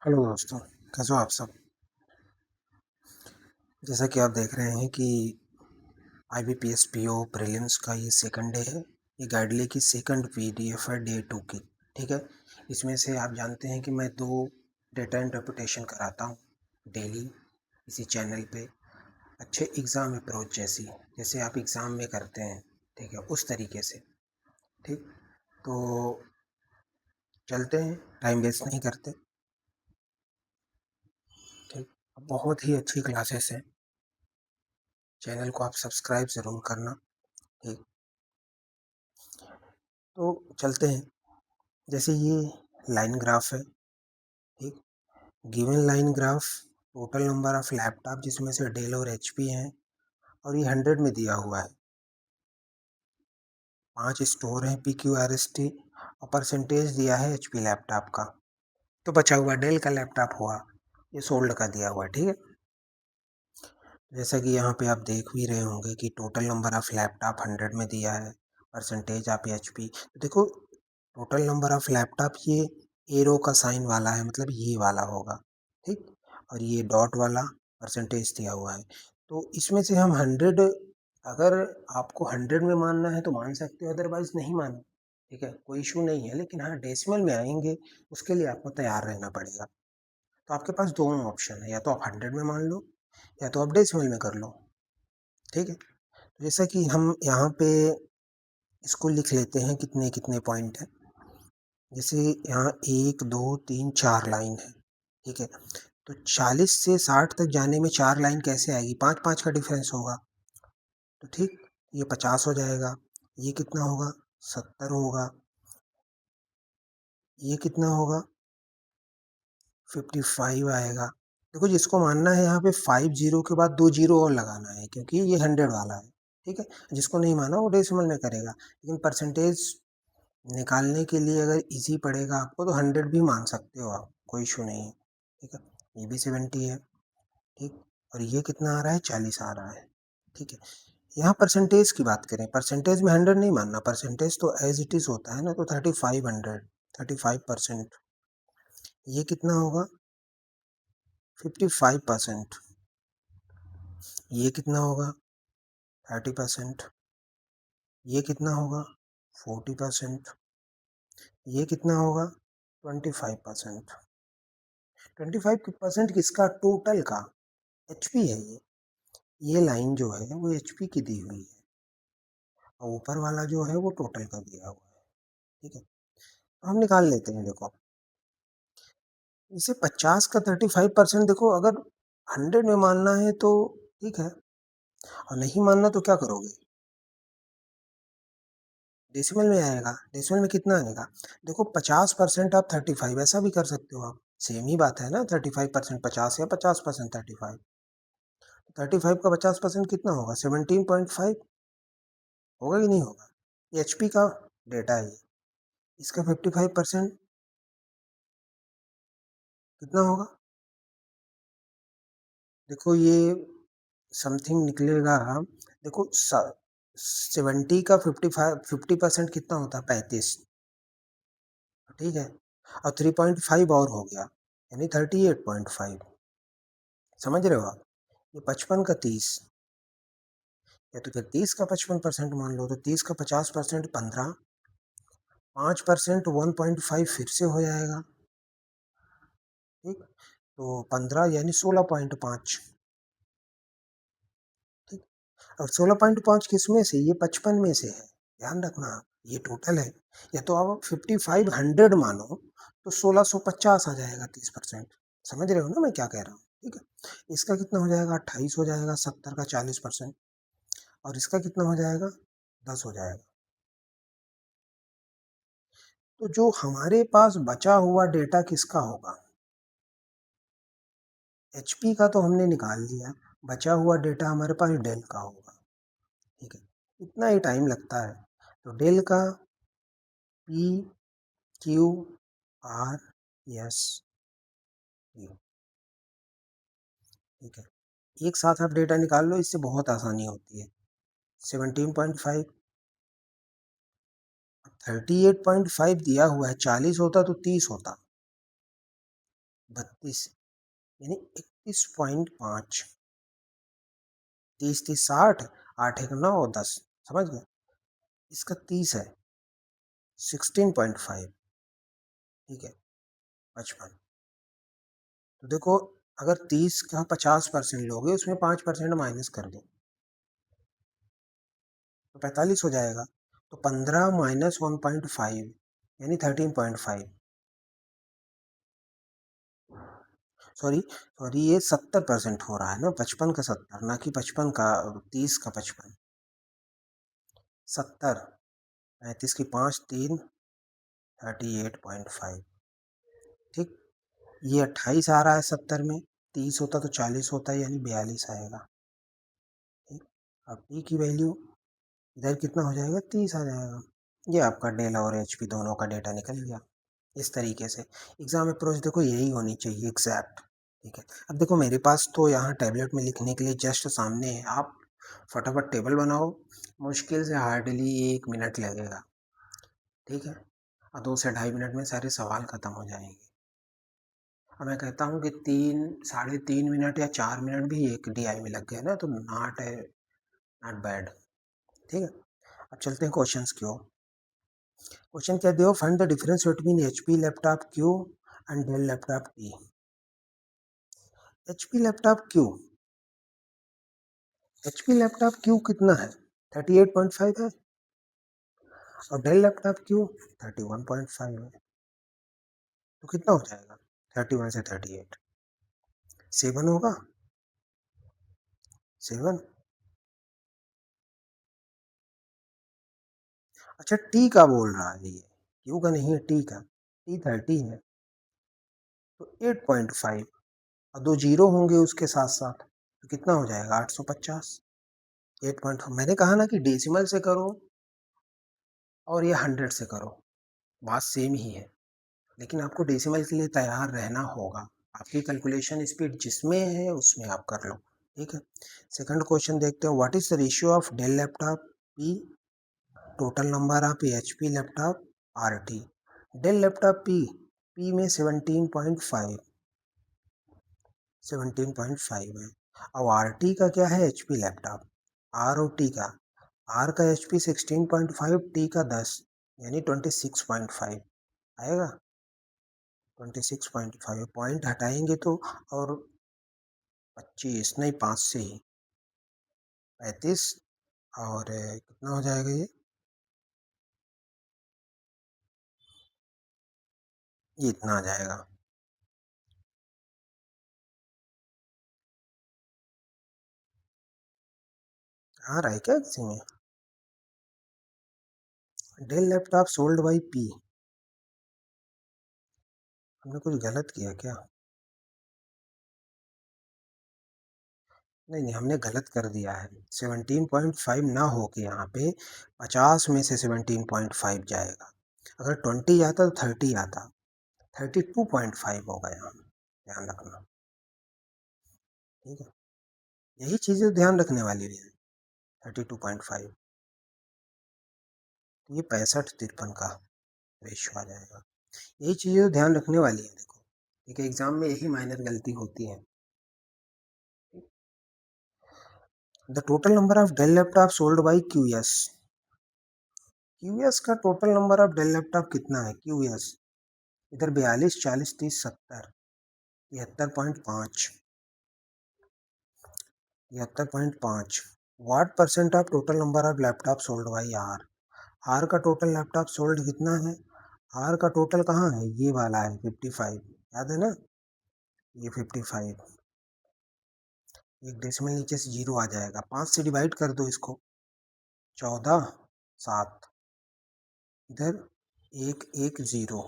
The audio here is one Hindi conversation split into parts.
हेलो दोस्तों, कैसे हो आप सब। जैसा कि आप देख रहे हैं कि IBPS PO प्रीलिम्स का ये सेकंड डे है। ये गाइडली की सेकंड PDF है डे 2 की। ठीक है, इसमें से आप जानते हैं कि मैं 2 डेटा इंटरप्रिटेशन कराता हूँ डेली इसी चैनल पे। अच्छे एग्ज़ाम अप्रोच जैसे आप एग्ज़ाम में करते हैं, ठीक है, उस तरीके से। ठीक, तो चलते हैं, टाइम वेस्ट नहीं करते। ठीक, बहुत ही अच्छी क्लासेस हैं, चैनल को आप सब्सक्राइब ज़रूर करना। ठीक, तो चलते हैं। जैसे ये लाइन ग्राफ है, ठीक, given line graph, total number of laptop जिसमें से डेल और HP हैं, और ये 100 में दिया हुआ है। 5 स्टोर हैं PQRST, और परसेंटेज दिया है HP लैपटॉप का। तो बचा हुआ डेल का लैपटॉप हुआ, ये सोल्ड का दिया हुआ है। ठीक है, जैसा कि यहाँ पे आप देख भी रहे होंगे कि टोटल नंबर ऑफ लैपटॉप 100 में दिया है, परसेंटेज ऑफ HP। तो देखो, टोटल नंबर ऑफ लैपटॉप ये एरो का साइन वाला है, मतलब ये वाला होगा। ठीक, और ये डॉट वाला परसेंटेज दिया हुआ है। तो इसमें से हम 100, अगर आपको 100 में मानना है तो मान सकते हो, अदरवाइज नहीं मानो। ठीक है, कोई इशू नहीं है, लेकिन हाँ, डेसिमल में आएंगे उसके लिए आपको तैयार रहना पड़ेगा। तो आपके पास दोनों ऑप्शन है, या तो आप 100 में मान लो, या तो आप डेसिमल में कर लो। ठीक है, तो जैसा कि हम यहाँ पे इसको लिख लेते हैं कितने कितने पॉइंट है। जैसे यहाँ 1 2 3 4 लाइन है। ठीक है, तो 40 से 60 तक जाने में 4 लाइन कैसे आएगी, 5 5 का डिफरेंस होगा। तो ठीक, ये 50 हो जाएगा। ये कितना होगा, 70 होगा। ये कितना होगा, 55 आएगा। देखो, जिसको मानना है यहाँ पे 5 जीरो के बाद 2 जीरो और लगाना है, क्योंकि ये 100 वाला है। ठीक है, जिसको नहीं माना वो डेसिमल में करेगा, लेकिन परसेंटेज निकालने के लिए अगर इजी पड़ेगा आपको तो 100 भी मान सकते हो आप, कोई इशू नहीं है। ठीक है, ये भी 70 है। ठीक, और ये कितना आ रहा है, 40 आ रहा है। ठीक है, यहाँ परसेंटेज की बात करें, परसेंटेज में 100 नहीं मानना, परसेंटेज तो एज इट इज होता है ना, तो 35%। ये कितना होगा, 55%। ये कितना होगा, 30%। ये कितना होगा, 40%। ये कितना होगा, 25%। 25% किसका, टोटल का। HP है ये लाइन जो है वो HP की दी हुई है, और ऊपर वाला जो है वो टोटल का दिया हुआ है। ठीक है, तो हम निकाल लेते हैं। देखो, इसे 50 का 35%, देखो अगर 100 में मानना है तो ठीक है, और नहीं मानना तो क्या करोगे, डेसिमल में आएगा। डेसिमल में कितना आएगा, देखो 50% आप 35, ऐसा भी कर सकते हो आप, सेम ही बात है ना। 35% 50 या 50% 35, 35 का 50% कितना होगा, 17.5 होगा कि नहीं होगा। ये HP का डेटा है, इसका 55% कितना होगा। देखो, ये समथिंग निकलेगा। देखो, 70 का 50% कितना होता है, 35। ठीक है, और 3.5 और हो गया, यानी 38.5। समझ रहे हो आप, ये 55 का 30, या तो फिर 30 का 55% मान लो, तो 30 का 50% 15, 5% 1.5 फिर से हो जाएगा। ठीक, तो 15 यानी 16.5। ठीक, और 16.5 किस में से, ये 55 में से है, ध्यान रखना। ये टोटल है, या तो आप 5500 मानो तो 1650 आ जाएगा, 30%। समझ रहे हो ना मैं क्या कह रहा हूँ। ठीक है, इसका कितना हो जाएगा, 28 हो जाएगा, 70 का 40%। और इसका कितना हो जाएगा, 10 हो जाएगा। तो जो हमारे पास बचा हुआ डेटा किसका होगा, HP का तो हमने निकाल लिया, बचा हुआ डेटा हमारे पास डेल का होगा। ठीक है, इतना ही टाइम लगता है। तो डेल का PQRST। ठीक है, एक साथ आप डेटा निकाल लो, इससे बहुत आसानी होती है। 17.5, 38.5 दिया हुआ है, 40 होता तो 30 होता। 32 यानी 31.5। 30 30 60, 8 1 9 10, समझ गए। इसका 30 है 16.5, ठीक है 55। तो देखो अगर 30 का 50% लोगे उसमें 5% माइनस कर दो तो 45 हो जाएगा। तो 15 माइनस 1.5 यानी 13.5। सॉरी सॉरी, ये 70% हो रहा है ना, 55 का 70 ना कि 55 का 30 का 55। 70, 35 की 5 3, 38.5, ठीक। ये 28 आ रहा है 70 में, 30 होता तो 40 होता है यानी 42 आएगा, ठीक। अब टी की वैल्यू इधर कितना हो जाएगा, 30 आ जाएगा। ये आपका डेल और एच पी दोनों का डेटा निकल गया। इस तरीके से एग्जाम अप्रोच देखो यही होनी चाहिए, एग्जैक्ट, ठीक है। अब देखो मेरे पास तो यहाँ टैबलेट में लिखने के लिए जस्ट सामने है, आप फटाफट टेबल बनाओ, मुश्किल से हार्डली 1 मिनट लगेगा, ठीक है। और 2 से ढाई मिनट में सारे सवाल खत्म हो जाएंगे। और मैं कहता हूँ कि 3 साढ़े 3 मिनट या 4 मिनट भी एक डीआई में लग गए ना तो नॉट बैड, ठीक है। अब चलते हैं क्वेश्चंस की ओर। क्वेश्चन क्या दिया, find the difference between HP laptop Q and Dell laptop T. HP laptop Q, HP laptop Q कितना है, 38.5 है। और डेल लैपटॉप क्यू 31.5 है। तो कितना हो जाएगा, 31 से 38, 7 होगा, 7। अच्छा टी का बोल रहा है ये, क्यू का नहीं है, टी का, टी 30 है तो 8.5, और 2 जीरो होंगे उसके साथ साथ तो कितना हो जाएगा, 850। 8 मैंने कहा ना कि डेसिमल से करो और ये 100 से करो, बात सेम ही है, लेकिन आपको डेसिमल के लिए तैयार रहना होगा। आपकी कैलकुलेशन स्पीड जिसमें है उसमें आप कर लो, ठीक है। सेकंड क्वेश्चन देखते हैं, what is the ratio of Dell laptop P total number of HP laptop R T. Dell laptop P में 17.5, 17.5 है। और आर टी का क्या है, HP laptop, R O T का, आर का एच पी 16.5, टी का 10 यानी 26.5 आएगा। 26.5 पॉइंट हटाएंगे तो, और 25 नहीं 5 से ही 35, और कितना हो जाएगा ये इतना आ जाएगा। आ रहा है क्या किसी में, del laptop sold by P, हमने कुछ गलत किया क्या, नहीं नहीं हमने गलत कर दिया है। 17.5 ना हो के यहाँ पे 50 में से 17.5 जाएगा, अगर 20 आता तो 30 आता, 32.5 होगा यहाँ, ध्यान रखना, ठीक है। यही चीज़ें ध्यान रखने वाली भी है। 32.5, तो ये 65-53 का रेशियो आ जाएगा। यही चीज़ें ध्यान रखने वाली है, देखो ठीक है, एग्जाम में यही माइनर गलती होती है। The total number of Dell laptop sold by QS, QS का total number of Dell laptop कितना है, क्यूएस इधर 42 40 30 70, 73.5, 73.5। What percent of total number of laptop sold by R, R का टोटल लैपटॉप सोल्ड कितना है, आर का टोटल कहाँ है, ये वाला है 55, याद है ना, ये 55, एक डेसिमल नीचे से जीरो आ जाएगा, 5 से डिवाइड कर दो इसको, 14 7, इधर 1 1 0,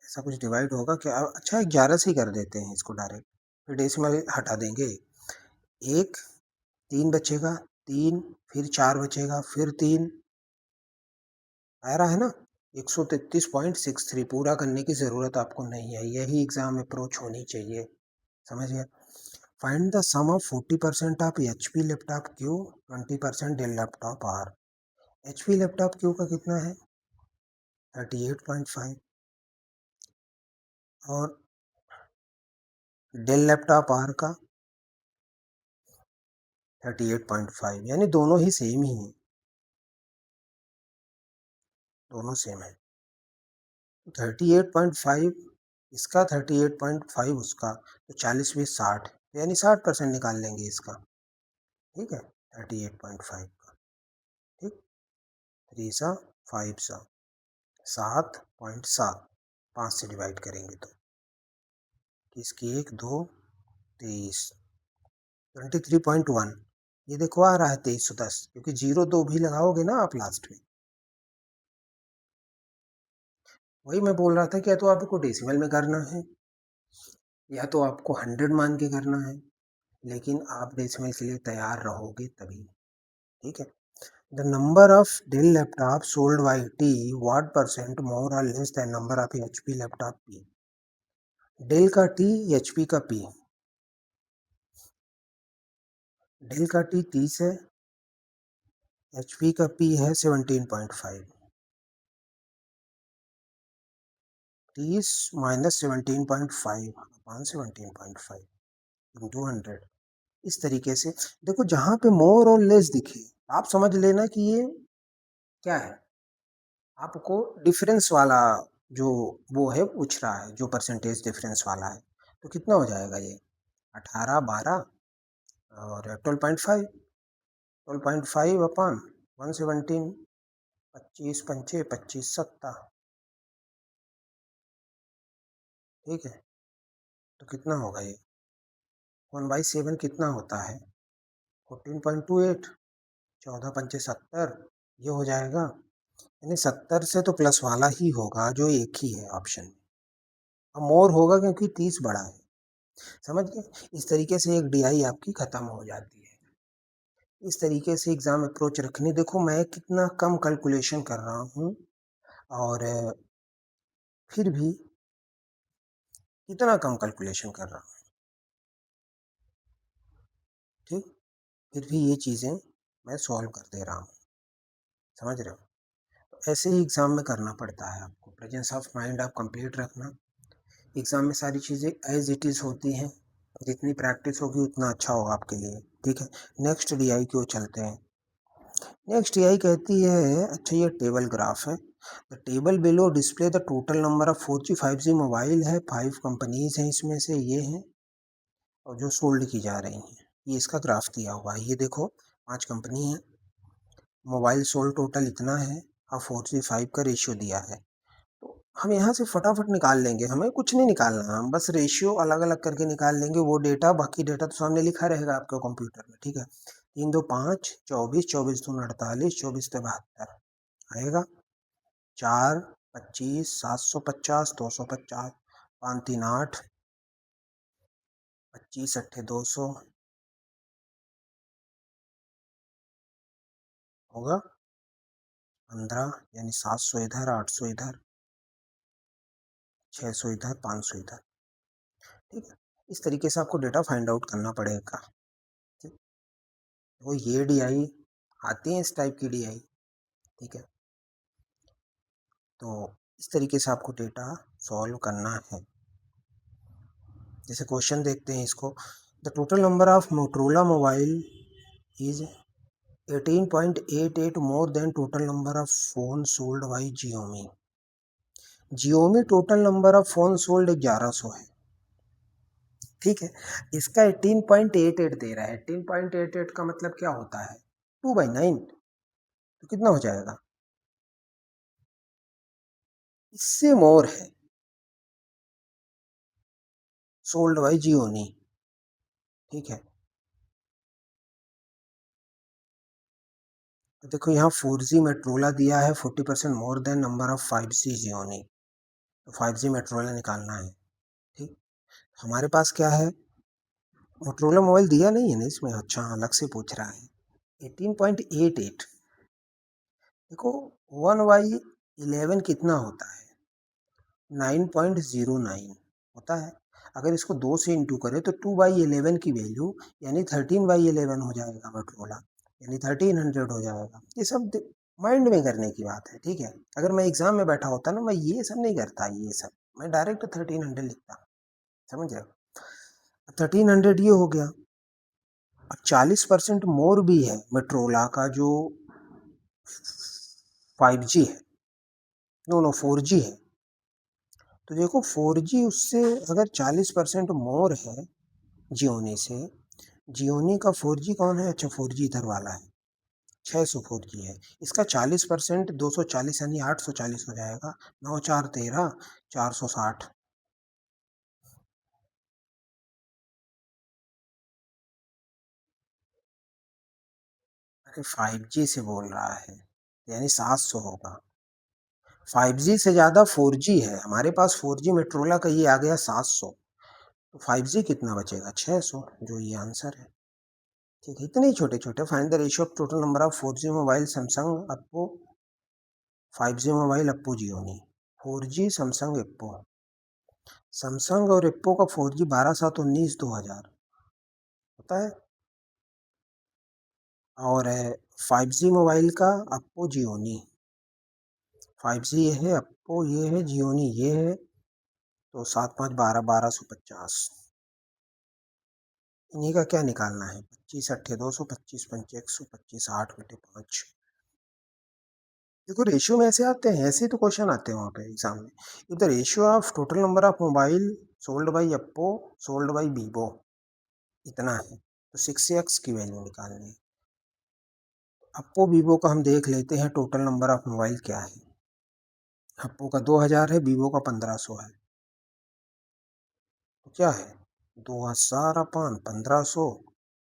ऐसा कुछ डिवाइड होगा क्या, अच्छा 11 से ही कर देते हैं इसको डायरेक्ट, फिर डेसिमल हटा देंगे, एक 3 बचेगा, 3 फिर 4 बचेगा, फिर 3 आ रहा है ना, 133.63, पूरा करने की ज़रूरत आपको नहीं है, यही एग्ज़ाम अप्रोच होनी चाहिए, समझ गए। Find the sum of 40% of H P laptop Q, 20% Dell laptop R. H P laptop Q का कितना है, 38.5 और डेल लैपटॉप आर का 38.5, यानी दोनों ही सेम ही हैं, दोनों सेम है। 38.5 इसका, 38.5 उसका, तो 40 20 60, यानी 60% निकाल लेंगे इसका। ठीक है, 38.5 का। ठीक, 3 सा 5 सा 7.7, 5 से डिवाइड करेंगे तो इसकी 1 2 23, 23.1, ये देखो आ रहा है 2310, क्योंकि 0 2 भी लगाओगे ना आप लास्ट में। वही मैं बोल रहा था कि या तो आपको डेसिमल में करना है या तो आपको 100 मान के करना है, लेकिन आप डेसिमल के लिए तैयार रहोगे तभी। ठीक है, the number of Dell laptop sold by T what percent more और less than number of HP laptop P. Dell का टी, एचपी का पी। डेल का टी 30 है, एचपी का पी है 17.5। 30 माइनस 17.5 अपॉन 17.5 इंटू 100। इस तरीके से देखो, जहां पे मोर और लेस दिखे आप समझ लेना कि ये क्या है, आपको डिफरेंस वाला जो वो है पूछ रहा है, जो परसेंटेज डिफरेंस वाला है। तो कितना हो जाएगा ये, 18 12 और 12.5, 12.5 अपॉन 117, 25 पंचे 25 सत्ता। ठीक है, तो कितना होगा ये, 1/7 कितना होता है, 14.28, 14 पंचे 70, ये हो जाएगा। यानी 70 से तो प्लस वाला ही होगा, जो एक ही है ऑप्शन में। अब मोर होगा क्योंकि 30 बड़ा है। समझ गए, इस तरीके से एक डीआई आपकी खत्म हो जाती है। इस तरीके से एग्जाम अप्रोच रखनी। देखो मैं कितना कम कैलकुलेशन कर रहा हूँ, और फिर भी कितना कम कैलकुलेशन कर रहा हूँ। ठीक, फिर भी ये चीज़ें मैं सॉल्व कर दे रहा हूँ, समझ रहे हो। तो ऐसे ही एग्ज़ाम में करना पड़ता है आपको, प्रेजेंस ऑफ माइंड आप कंप्लीट रखना। एग्ज़ाम में सारी चीज़ें एज इट इज़ होती हैं, जितनी प्रैक्टिस होगी उतना अच्छा होगा आपके लिए। ठीक है, नेक्स्ट डीआई की ओर चलते हैं। नेक्स्ट डीआई कहती है, अच्छा ये टेबल ग्राफ है। The table below display the total number of 4G 5G mobile है, 5 कंपनीज हैं इसमें से, ये हैं और जो सोल्ड की जा रही हैं, ये इसका ग्राफ दिया हुआ है। ये देखो 5 कंपनी है, मोबाइल सोल्ड टोटल इतना है और 4:5 का रेशियो दिया है। तो हम यहाँ से फटाफट निकाल लेंगे, हमें कुछ नहीं निकालना, हम बस रेशियो अलग अलग करके निकाल लेंगे वो डेटा, बाकी डेटा तो सामने लिखा रहेगा आपके कंप्यूटर में। ठीक है, 3 2 5, 24, 24 2 48, 24 2 72 आएगा। 4 25, 750, 250, 5 3 8, 25 8 200 होगा 15, यानी 700 इधर, 800 इधर, 600 इधर, 500 इधर। ठीक है, इस तरीके से आपको डेटा फाइंड आउट करना पड़ेगा। ठीक, वो ये डीआई आती है, इस टाइप की डीआई। ठीक है, तो इस तरीके से आपको डेटा सॉल्व करना है। जैसे क्वेश्चन देखते हैं इसको, the total number of Motorola mobile is 18.88 more than total number of phone sold by Xiaomi. Xiaomi total number of phone sold 1100 है। ठीक है, इसका 18.88 दे रहा है। 18.88 का मतलब क्या होता है, 2/9, तो कितना हो जाएगा, इससे मोर है सोल्ड बाई जियोनी। ठीक है, तो देखो यहाँ 4G मेट्रोला दिया है 40% more than number of 5G Gionee, तो 5G मेट्रोला निकालना है। ठीक, हमारे पास क्या है, मोटरोला मोबाइल दिया नहीं है ना इसमें, अच्छा अलग से पूछ रहा है। 18.88, देखो 1/11 कितना होता है, 9.09 होता है। अगर इसको 2 से इंटू करें तो 2/11 की वैल्यू यानी 13/11 हो जाएगा मोटरोला, यानी 1300 हो जाएगा। ये सब माइंड में करने की बात है, ठीक है। अगर मैं एग्जाम में बैठा होता ना, मैं ये सब नहीं करता, ये सब मैं डायरेक्ट 1300 लिखता। समझ रहे हो? 1300 ये हो गया। अब 40% मोर भी है मेट्रोला का जो 5G है, नो नो 4G है। तो देखो 4G उससे अगर 40% मोर है जियोनी से, जियोनी का 4G कौन है? अच्छा 4G इधर वाला है, 600 4G है। इसका 40% 240 यानी 840 हो जाएगा। 9 4 13, 460। अरे 5G से बोल रहा है, यानी 700 होगा। 5G से ज्यादा 4G है हमारे पास, 4G मेट्रोला का ये आ गया 700। तो 5G कितना बचेगा? 600, जो ये आंसर है। ठीक है, इतने ही छोटे छोटे। Find the ratio of total number of 4G mobile Samsung Oppo, 5G mobile Oppo Gionee. 4G Samsung Oppo, Samsung और एप्पो का 4G 12 7 19 2000 होता है। और है 5G मोबाइल का अप्पो जियोनी। 5G ये है, अप्पो ये है, जियोनी ये है। तो 7 5 12 1250। इन्हीं का क्या निकालना है? 25 8 200, 25 5 125, 8 बटे 5। देखो रेशियो में ऐसे आते हैं, ऐसे ही तो क्वेश्चन आते हैं वहाँ पे एग्जाम में। If the ratio of total number of mobile sold by Oppo sold by Vivo इतना है, तो 6x की वैल्यू निकालनी है। अप्पो वीवो का हम देख लेते हैं टोटल नंबर ऑफ मोबाइल क्या है। अप्पो का 2000 है, वीवो का 1500 है। तो क्या है? 2000/1500,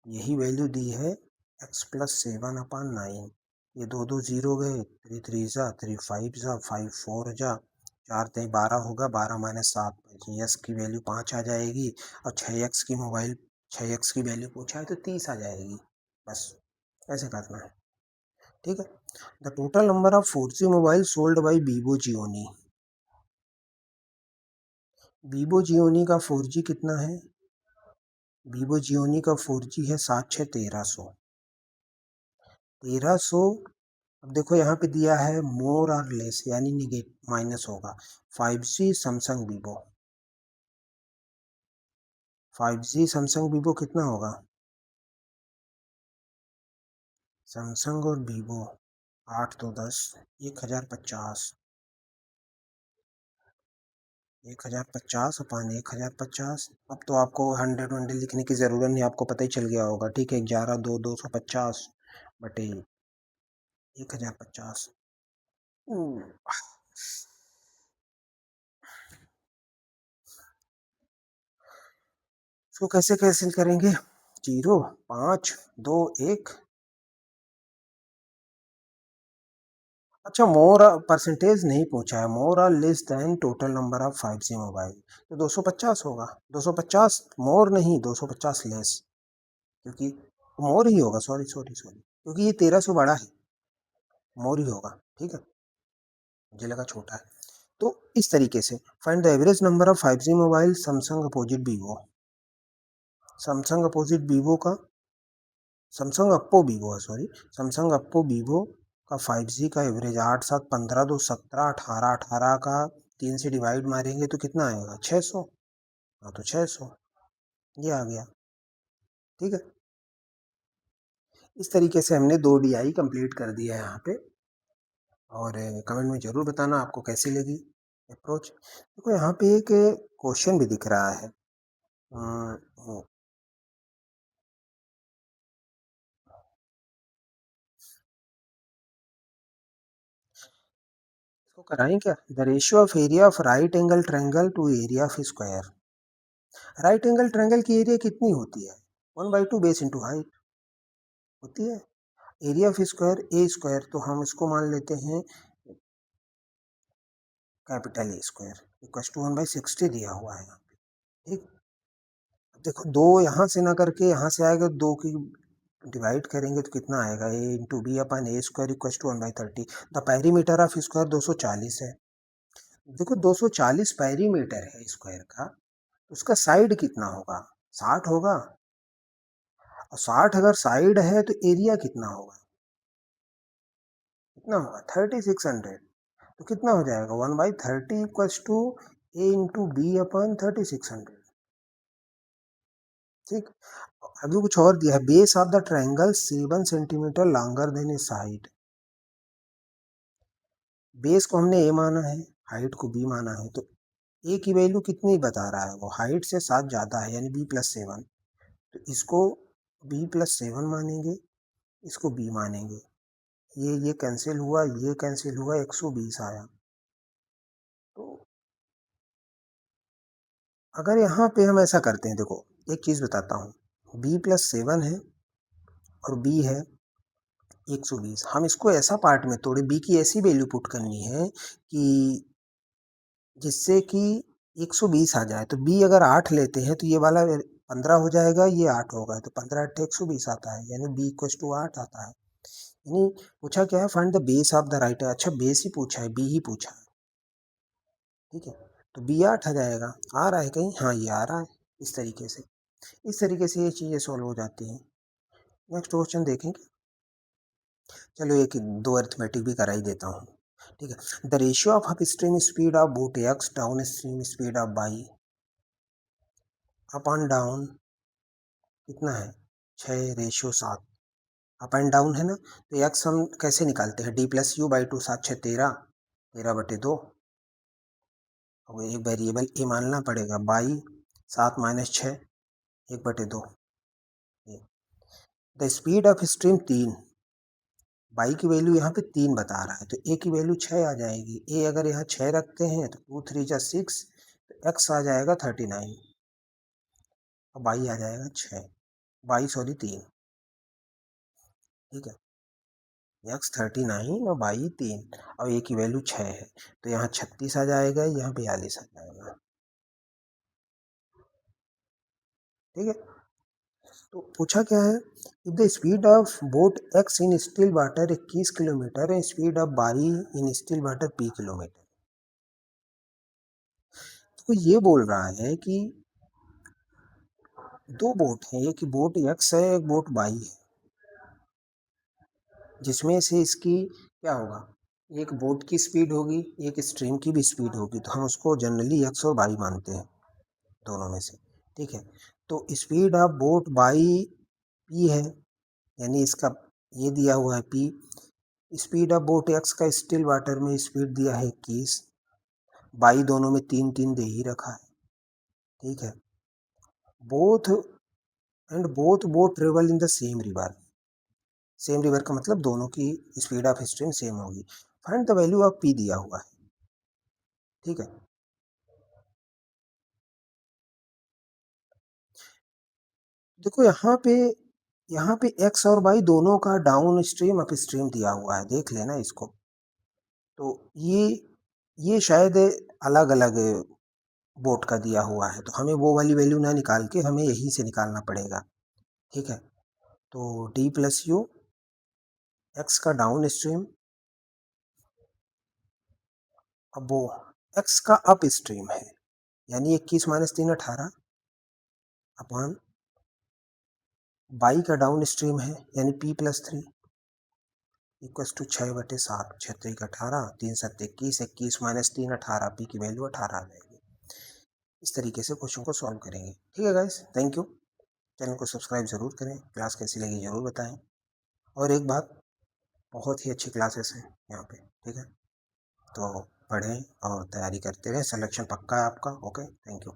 यही वैल्यू दी है। x+7/9। ये दो दो जीरो गए, 3 3 जा 3 5 जा 5 4 जा 4 3 12 होगा, 12 - 7। यस की वैल्यू 5 आ जाएगी। और 6x की मोबाइल, 6x की वैल्यू पूछा है तो 30 आ जाएगी। बस ऐसे करना है, ठीक है। The total number of 4G mobile sold by Vivo Gionee. Vivo Gionee का 4G कितना है? वीवो जियोनी का 4G है 7 6 1300। 1300। अब देखो यहाँ पे दिया है मोर और लेस, यानी निगेट माइनस होगा। 5G Samsung Vivo, 5G Samsung Vivo कितना होगा? सैमसंग और वीवो 8 2 10, 1050। 1050/1050। अब तो आपको 100 लिखने की जरूरत नहीं, आपको पता ही चल गया होगा, ठीक है। 11 2 250/1050। इसको कैसे कैंसिल करेंगे? 0 5 2 1। अच्छा मोर परसेंटेज नहीं पूछा है, more or less than total number of 5G mobile, तो 250 होगा। 250 मोर नहीं, 250 लेस, क्योंकि मोर ही होगा। सॉरी सॉरी सॉरी, क्योंकि ये 1300 बड़ा है, मोर ही होगा, ठीक है। मुझे लगा छोटा है। तो इस तरीके से find the average number of 5G mobile Samsung opposite Vivo. Samsung opposite Vivo का, सैमसंग अप्पो वीवो है, सॉरी। सैमसंग अप्पो वीवो का 5G का एवरेज 8 7 15 2 17 18 18 का 3 से डिवाइड मारेंगे तो कितना आएगा? 600। हाँ तो 600 ये आ गया, ठीक है। इस तरीके से हमने 2 DI कंप्लीट कर दिया है यहाँ पे। और कमेंट में जरूर बताना आपको कैसी लगी अप्रोच। देखो यहाँ पे एक क्वेश्चन भी दिख रहा है। इसको कराएं क्या? The ratio of area of right angle triangle to area of square. Right angle triangle की एरिया कितनी होती है? 1/2 बेस इंटू हाइट होती है। Area of square A square, तो हम इसको मान लेते हैं capital A square equal to 1/60 दिया हुआ है यहाँ पे, ठीक। अब देखो दो यहाँ से ना करके यहाँ से आएगा, दो की डिवाइड करेंगे तो कितना आएगा? A into B upon A square equal to 1/30। The perimeter of square 240 है। देखो 240 पेरीमीटर है स्क्वायर का, तो उसका साइड कितना होगा? 60 होगा। और 60 अगर साइड है तो एरिया कितना होगा? कितना होगा 3600। तो कितना हो जाएगा 1/30 equals to A into B upon 3600। ठीक। अभी कुछ और दिया है, base of the triangle 7 centimetre longer than is height. Base को हमने ए माना है, हाइट को बी माना है, तो ए की वैल्यू कितनी बता रहा है, वो हाइट से 7 ज़्यादा है यानी b+7। तो इसको b+7 मानेंगे, इसको b मानेंगे। ये कैंसिल हुआ, ये कैंसिल हुआ, 120 आया। तो अगर यहाँ पे हम ऐसा करते हैं, देखो एक चीज़ बताता हूँ, b+7 है और b है 120। हम इसको ऐसा पार्ट में तोड़े, b की ऐसी वैल्यू पुट करनी है कि जिससे कि 120 आ जाए। तो b अगर 8 लेते हैं तो ये वाला 15 हो जाएगा, ये 8 होगा, तो 15 8 120 आता है, यानी b इक्वल टू 8 आता है। यानी पूछा क्या है, find the base of the right. अच्छा बेस ही पूछा है, बी ही पूछा है, ठीक है। तो बी 8 आ जाएगा, आ रहा है कहीं, हाँ ये आ रहा है। इस तरीके से ये चीज़ें सॉल्व हो जाती हैं। नेक्स्ट क्वेश्चन देखेंगे। चलो एक दो अरिथमेटिक भी करा ही देता हूँ, ठीक है। The ratio of up stream speed of boat x, down stream speed of by, up and down कितना है 6:7। अप एंड डाउन है ना, तो एक्स हम कैसे निकालते हैं, d+u/2, 7 6 13, 13/2। अब एक वेरिएबल ए मानना पड़ेगा, by 7 - 6 1/2। The speed of stream 3, by की वैल्यू यहाँ पे 3 बता रहा है, तो ए की वैल्यू 6 आ जाएगी। ए अगर यहाँ 6 रखते हैं तो 2 3 जा 6, तो एक्स आ जाएगा 39 और बाई आ जाएगा 6, बाई सॉरी 3, ठीक है। एक्स 39 और बाई 3, और ए की वैल्यू 6 है, तो यहाँ 36 आ जाएगा, यहाँ 42 आ जाएगा, ठीक है। तो पूछा क्या है, if the speed of boat X in still water 21 kilometre है, speed of by in still water p kilometre. तो ये बोल रहा है कि दो बोट हैं, एक बोट एक्स है, एक बोट बाई है, जिसमें से इसकी क्या होगा, एक बोट की स्पीड होगी, एक स्ट्रीम की भी स्पीड होगी, तो हम उसको जनरली एक्स और बाई मानते हैं दोनों में से, ठीक है। तो speed of boat by p है, यानी इसका ये दिया हुआ है p। Speed of boat x का स्टिल वाटर में स्पीड दिया है 21, बाई दोनों में 3 3 दे ही रखा है, ठीक है। Both both boat travel in the same river, same river का मतलब दोनों की स्पीड ऑफ स्ट्रीम सेम होगी। Find the value of P दिया हुआ है, ठीक है। देखो यहाँ पे एक्स और वाई दोनों का डाउन स्ट्रीम अप स्ट्रीम दिया हुआ है, देख लेना इसको। तो ये शायद अलग अलग बोट का दिया हुआ है, तो हमें वो वाली वैल्यू ना निकाल के हमें यहीं से निकालना पड़ेगा, ठीक है। तो d+u, एक्स का डाउन स्ट्रीम, अब वो एक्स का अप स्ट्रीम है, यानी 21 - 3 18, अपॉन बाई का डाउन स्ट्रीम है यानी p+3 इक्वल्स टू 6/7, 6 3 18, 3 7 21, 21 - 3 18, p की वैल्यू 18 आ जाएगी। इस तरीके से क्वेश्चन को सॉल्व करेंगे, ठीक है गाइस, थैंक यू। चैनल को सब्सक्राइब ज़रूर करें, क्लास कैसी लगी ज़रूर बताएं। और एक बात, बहुत ही अच्छी क्लासेस हैं यहाँ पे, ठीक है। तो पढ़ें और तैयारी करते रहें, सिलेक्शन पक्का है आपका। Okay, thank you.